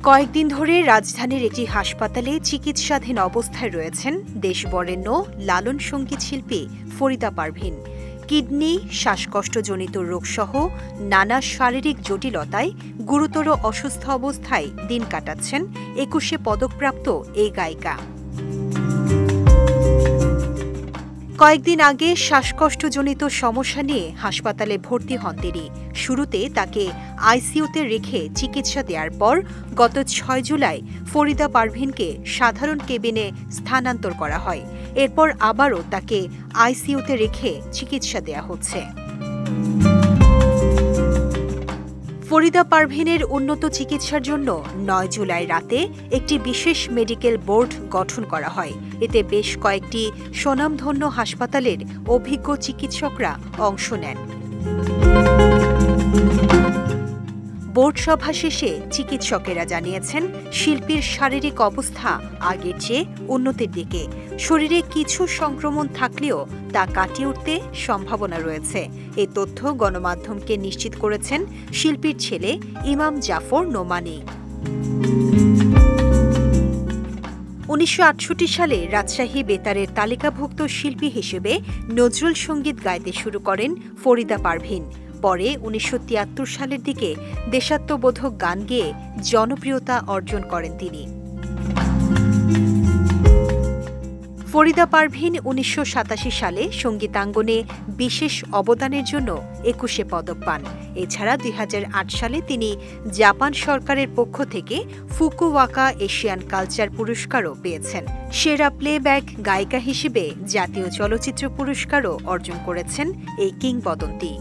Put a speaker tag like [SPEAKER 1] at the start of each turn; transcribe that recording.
[SPEAKER 1] কয়েকদিন ধরে রাজধানীর একটি হাসপাতালে চিকিৎসাধীন অবস্থায় রয়েছেন দেশবরেণ্য লালন সংগীত শিল্পী ফরিদা পারভীন। কিডনি, শ্বাসকষ্টজনিত রোগসহ নানা শারীরিক জটিলতায় গুরুতর অসুস্থ অবস্থায় দিন কাটাচ্ছেন ২১শে পদকপ্রাপ্ত এই গায়িকা। কয়েকদিন আগে শ্বাসকষ্টজনিত সমস্যা নিয়ে হাসপাতালে ভর্তি হন তিনি। শুরুতে তাকে আইসিইউতে রেখে চিকিৎসা দেওয়ার পর গত ৬ জুলাই ফরিদা পারভীনকে সাধারণ কেবিনে স্থানান্তর করা হয়। এরপর আবারও তাকে আইসিইউতে রেখে চিকিৎসা দেওয়া হচ্ছে। ফরিদা পারভীনের উন্নত চিকিৎসার জন্য ৯ জুলাই রাতে একটি বিশেষ মেডিকেল বোর্ড গঠন করা হয়। এতে বেশ কয়েকটি স্বনামধন্য হাসপাতালের অভিজ্ঞ চিকিৎসকরা অংশ নেন। বোর্ড সভা শেষে চিকিৎসকেরা জানিয়েছেন, শিল্পীর শারীরিক অবস্থা আগের চেয়ে উন্নতির দিকে। শরীরে কিছু সংক্রমণ থাকলেও তা কাটিয়ে উঠতে সম্ভাবনা রয়েছে। এই তথ্য গণমাধ্যমকে নিশ্চিত করেছেন শিল্পীর ছেলে ইমাম জাফর নোমানী। ১৯৬৮ সালে রাজশাহী বেতারের তালিকাভুক্ত শিল্পী হিসেবে নজরুল সঙ্গীত গাইতে শুরু করেন ফরিদা পারভীন। পরে ১৯৭৩ সালের দিকে দেশাত্মবোধক গান গেয়ে জনপ্রিয়তা অর্জন করেন তিনি। ফরিদা পারভীন ১৯৮৭ সালে সঙ্গীতাঙ্গনে বিশেষ অবদানের জন্য ২১শে পদক পান। এছাড়া ২০০৮ সালে তিনি জাপান সরকারের পক্ষ থেকে ফুকুওয়াকা এশিয়ান কালচার পুরস্কারও পেয়েছেন। সেরা প্লেব্যাক গায়িকা হিসেবে জাতীয় চলচ্চিত্র পুরস্কারও অর্জন করেছেন এই কিংবদন্তি।